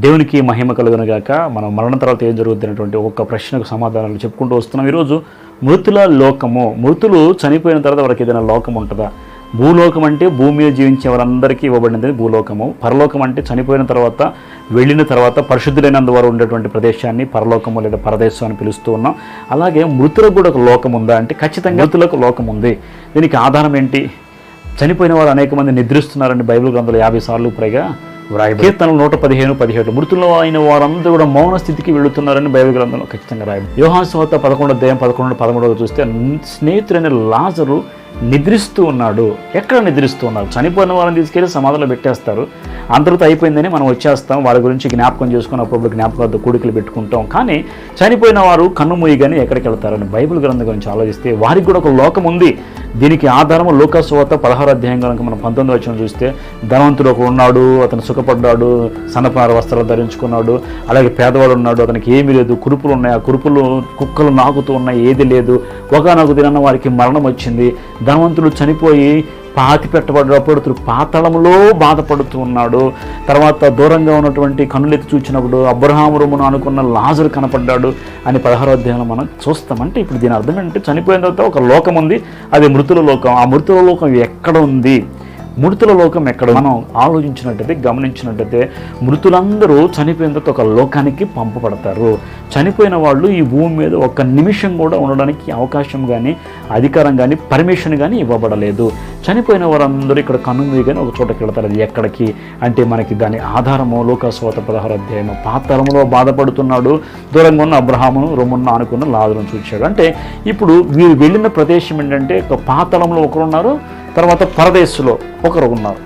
దేవునికి మహిమ కలుగునుగాక. మనం మరణం తర్వాత ఏం జరుగుతున్నటువంటి ఒక్కొక్క ప్రశ్నకు సమాధానాలు చెప్పుకుంటూ వస్తున్నాం. ఈరోజు మృతుల లోకము. మృతులు చనిపోయిన తర్వాత వారికి ఏదైనా లోకం ఉంటుందా? భూలోకం అంటే భూమి మీద జీవించే వారందరికీ ఇవ్వబడినది భూలోకము. పరలోకం అంటే చనిపోయిన తర్వాత వెళ్ళిన తర్వాత పరిశుద్ధులైనందువారు ఉండేటువంటి ప్రదేశాన్ని పరలోకము లేదా పరదేశం అని పిలుస్తూ ఉన్నాం. అలాగే మృతులకు కూడా ఒక లోకం ఉందా అంటే ఖచ్చితంగా మృతులకు లోకం ఉంది. దీనికి ఆధారం ఏంటి? చనిపోయిన వారు అనేక మంది నిద్రిస్తున్నారని బైబిల్ గ్రంథంలో 50 సార్లు పైగా కీర్తనలు 115-17 మృతుల్లో అయిన వారందరూ కూడా మౌన స్థితికి వెళుతున్నారని బైబిల్ గ్రంథంలో ఖచ్చితంగా రాయబడింది. యోహాను సువార్త 11:11-13 చూస్తే స్నేహితుడైన లాజరు నిద్రిస్తూ ఉన్నాడు. ఎక్కడ నిద్రిస్తూ ఉన్నారు? చనిపోయిన వారిని తీసుకెళ్ళి సమాధిలో పెట్టేస్తారు. అంతటితో అయిపోయిందని మనం వచ్చేస్తాం. వారి గురించి జ్ఞాపకం చేసుకుని అప్పుడు జ్ఞాపకాలతో కూడికలు పెట్టుకుంటాం. కానీ చనిపోయిన వారు కన్ను మూయగానే ఎక్కడికి వెళ్తారని బైబిల్ గ్రంథం గురించి ఆలోచిస్తే వారికి కూడా ఒక లోకం ఉంది. దీనికి ఆధారం లూకా సువార్త 16వ అధ్యాయం కనుక మనం 19వ వచనం చూస్తే ధనవంతుడు ఒకడు ఉన్నాడు, అతను సుఖపడ్డాడు, సన్నపార వస్త్రాలు ధరించుకున్నాడు. అలాగే పేదవాడు ఉన్నాడు, అతనికి ఏమీ లేదు, కురుపులు ఉన్నాయి, ఆ కురుపులు కుక్కలు నాకుతూ ఉన్నాయి, ఏది లేదు. ఒకనొక దినాన వారికి మరణం వచ్చింది. ధనవంతుడు చనిపోయి పాతి పెట్టబడ్డప్పుడు పాతాళంలో బాధపడుతూ ఉన్నాడు. తర్వాత దూరంగా ఉన్నటువంటి కన్నులెత్తి చూచినప్పుడు అబ్రహాము రొమ్మును అనుకున్న లాజరు కనపడ్డాడు అని 16వ అధ్యాయంలో మనం చూస్తాం. అంటే ఇప్పుడు దీని అర్థం ఏంటంటే చనిపోయిన తర్వాత ఒక లోకం ఉంది, అది మృతుల లోకం. ఆ మృతుల లోకం ఎక్కడ ఉంది? మృతుల లోకం ఎక్కడ? మనం ఆలోచించినట్టయితే గమనించినట్టయితే మృతులందరూ చనిపోయిన తర్వాత ఒక లోకానికి పంపబడతారు. చనిపోయిన వాళ్ళు ఈ భూమి మీద ఒక్క నిమిషం కూడా ఉండడానికి అవకాశం కానీ అధికారం కానీ పర్మిషన్ కానీ ఇవ్వబడలేదు. చనిపోయిన వారందరూ ఇక్కడ కన్నుమూయగానే ఒక చోటకి వెళతారు. అది ఎక్కడికి అంటే మనకి దాని ఆధారము లూకా సువార్త 16వ అధ్యాయము. పాతాళంలో బాధపడుతున్నాడు, దూరంగా ఉన్న అబ్రహామును రొమ్మును ఆనుకున్న లాజరును చూచాడు. అంటే ఇప్పుడు వీరు వెళ్ళిన ప్రదేశం ఏంటంటే ఒక పాతాళంలో ఒకరు ఉన్నారు, తర్వాత పరదేశంలో ఒకరు ఉన్నారు.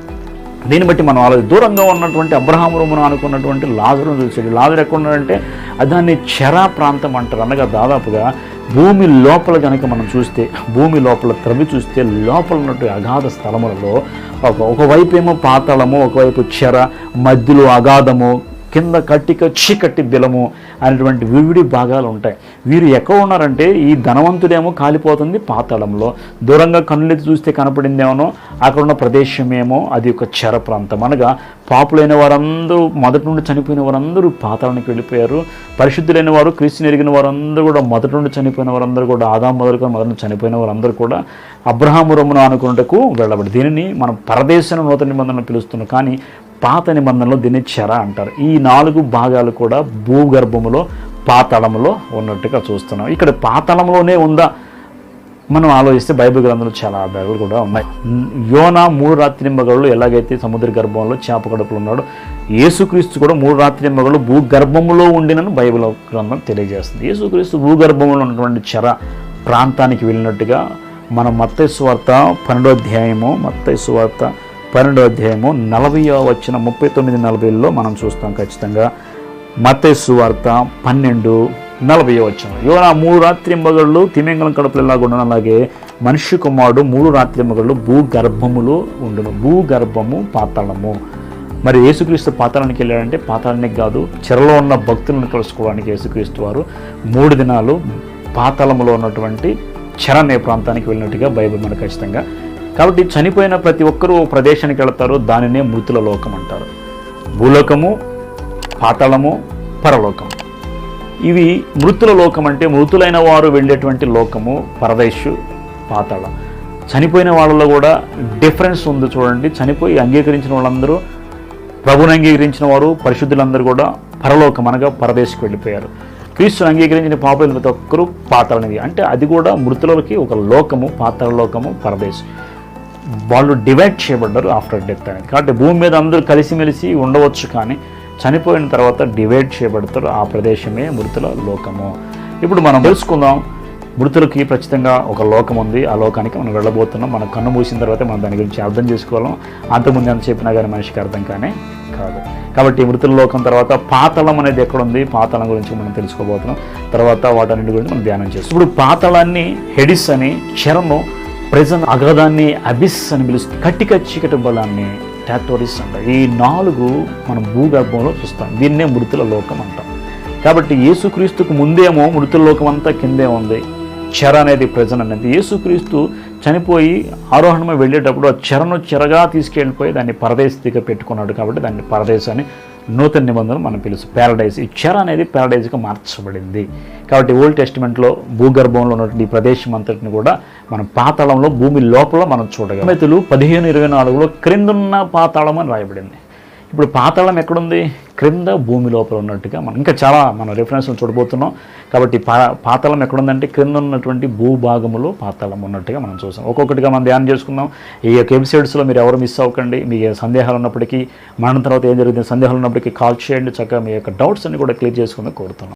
దీన్ని బట్టి మనం ఆలోచన దూరంగా ఉన్నటువంటి అబ్రహాము రొమ్మును అనుకున్నటువంటి లాజరును చూసాడు. లాజరు ఎక్కడ ఉన్నాడంటే దాన్ని చెరా ప్రాంతం అంటారు. అనగా దాదాపుగా భూమి లోపల కనుక మనం చూస్తే, భూమి లోపల త్రవ్వి చూస్తే లోపల ఉన్నటువంటి అగాధ స్థలములలో ఒకవైపు ఏమో పాతాళము, ఒకవైపు చెర, మధ్యలో అగాధము, కింద కట్టిక చీకట్టి బిలము అనేటువంటి వివిడి భాగాలు ఉంటాయి. వీరు ఎక్కడ ఉన్నారంటే ఈ ధనవంతుడేమో కాలిపోతుంది పాతాళంలో, దూరంగా కన్నులెత్తి చూస్తే కనపడిందేమో అక్కడ ఉన్న ప్రదేశమేమో అది ఒక చెర ప్రాంతం. అనగా పాపులైన వారందరూ మొదటి నుండి చనిపోయిన వారందరూ పాతాళానికి వెళ్ళిపోయారు. పరిశుద్ధులైన వారు, క్రీస్తుని ఎరిగిన వారందరూ కూడా మొదటి నుండి చనిపోయిన వారందరూ కూడా ఆదాము మొదలుకొని మొదటి నుండి చనిపోయిన వారందరూ కూడా అబ్రహాము రొమ్మును ఆనుకున్నటకు వెళ్ళబడి దీనిని మనం పరదేశం నూతన నిబంధనలు పిలుస్తున్నాం. కానీ పాత నిబంధనలో దీన్ని చెర అంటారు. ఈ 4 భాగాలు కూడా భూగర్భములో పాతాళంలో ఉన్నట్టుగా చూస్తున్నాం. ఇక్కడ పాతాళంలోనే ఉందా మనం ఆలోచిస్తే బైబిల్ గ్రంథంలో చాలా ఆధారాలు కూడా ఉన్నాయి. యోనా 3 రాత్రింబగళ్ళు ఎలాగైతే సముద్ర గర్భంలో చేప కడుపులో ఉన్నాడు, యేసుక్రీస్తు కూడా 3 రాత్రింబగళ్ళు భూగర్భంలో ఉండినని బైబిల్ గ్రంథం తెలియజేస్తుంది. యేసుక్రీస్తు భూగర్భంలో ఉన్నటువంటి చెర ప్రాంతానికి వెళ్ళినట్టుగా మనం మత్తయి సువార్త 12వ అధ్యాయము 40వ వచనం 39-40లో మనం చూస్తాం. ఖచ్చితంగా మత్తయి సువార్త 12:40 వచనం. యోనా 3 రాత్రింబగళ్ళు తిమింగలం కడుపులు ఎలాగుండను అలాగే మనిషి కుమారుడు 3 రాత్రింబగళ్ళు భూగర్భములో ఉండును. భూగర్భము పాతాళము. మరి యేసుక్రీస్తు పాతాళానికి వెళ్ళాడంటే పాతాళానికి కాదు, చెరలో ఉన్న భక్తులను కలుసుకోవడానికి యేసుక్రీస్తు వారు 3 దినాలు పాతాళములో ఉన్నటువంటి చెర అనే ప్రాంతానికి వెళ్ళినట్టుగా బైబిల్ మనకు ఖచ్చితంగా. కాబట్టి చనిపోయిన ప్రతి ఒక్కరూ ప్రదేశానికి వెళతారు. దానినే మృతుల లోకం అంటారు. భూలోకము, పాతాళము, పరలోకము. ఇవి మృతుల లోకం అంటే మృతులైన వారు వెళ్ళేటువంటి లోకము, పరదేశు, పాతాళం. చనిపోయిన వాళ్ళలో కూడా డిఫరెన్స్ ఉంది చూడండి. చనిపోయి అంగీకరించిన వాళ్ళందరూ, ప్రభుని అంగీకరించిన వారు, పరిశుద్ధులందరూ కూడా పరలోకం అనగా పరదేశకు వెళ్ళిపోయారు. క్రీస్తుని అంగీకరించిన పాపులు ప్రతి ఒక్కరూ పాతాళనిది. అంటే అది కూడా మృతులకి ఒక లోకము, పాతాళ లోకము, పరదేశం. వాళ్ళు డివైడ్ చేయబడ్డారు ఆఫ్టర్ డెత్ అనేది. కాబట్టి భూమి మీద అందరూ కలిసిమెలిసి ఉండవచ్చు, కానీ చనిపోయిన తర్వాత డివైడ్ చేయబడతారు. ఆ ప్రదేశమే మృతుల లోకము. ఇప్పుడు మనం తెలుసుకుందాం. మృతులకి ఖచ్చితంగా ఒక లోకం ఉంది. ఆ లోకానికి మనం వెళ్ళబోతున్నాం. మన కన్ను మూసిన తర్వాత మనం దాని గురించి అర్థం చేసుకోవాలి. అంతకుముందు ఎంత చెప్పినా కానీ మనిషికి అర్థం కానీ కాదు. కాబట్టి మృతుల లోకం తర్వాత పాతాళం అనేది ఎక్కడుంది, పాతాళం గురించి మనం తెలుసుకోబోతున్నాం. తర్వాత వాటన్నిటి గురించి మనం ధ్యానం చేస్తాం. ఇప్పుడు పాతాళాన్ని హెడిస్ అని, చెరను ప్రెజన్ అగాధాన్ని అబిస్ అని పిలుస్తుంది, కట్టిక చీకటి బలాన్ని టాటోరిస్ అంటారు. ఈ 4 మనం భూగర్భంలో చూస్తాం. దీన్నే మృతుల లోకం అంటాం. కాబట్టి యేసుక్రీస్తుకు ముందేమో మృతుల లోకం అంతా కిందే ఉంది. చెర అనేది ప్రెజన్ అనేది. యేసుక్రీస్తు చనిపోయి ఆరోహణమై వెళ్ళేటప్పుడు ఆ చెరను చెరగా తీసుకెళ్ళిపోయి దాన్ని పరదేశిగా పెట్టుకున్నాడు. కాబట్టి దాన్ని పరదేశాన్ని నూతన నిబంధనలు మనం పిలుసు ప్యారడైజ్. ఈ చెర అనేది ప్యారడైజ్గా మార్చబడింది. కాబట్టి ఓల్డ్ టెస్టిమెంట్లో భూగర్భంలో ఉన్నటువంటి ఈ ప్రదేశం అంతటిని కూడా మనం పాతాళంలో భూమి లోపల మనం చూడగలం. సామెతలు 15:24లో క్రిందున్న పాతాళం అని రాయబడింది. ఇప్పుడు పాతాళం ఎక్కడుంది? క్రింద భూమి లోపల ఉన్నట్టుగా మనం ఇంకా చాలా మనం రెఫరెన్స్లు చూడబోతున్నాం. కాబట్టి పాతాళం ఎక్కడుందంటే క్రింద ఉన్నటువంటి భూభాగములో పాతాళం ఉన్నట్టుగా మనం చూసాం. ఒక్కొక్కటిగా మనం ధ్యానం చేసుకుందాం. ఈ యొక్క ఎపిసోడ్స్లో మీరు ఎవరు మిస్ అవ్వకండి. మీ సందేహాలు ఉన్నప్పటికీ, మరణం తర్వాత ఏం జరుగుతుంది సందేహాలు ఉన్నప్పటికీ కాల్ చేయండి. చక్కగా మీ యొక్క డౌట్స్ అన్ని కూడా క్లియర్ చేసుకుందాం కోరుతున్నాం.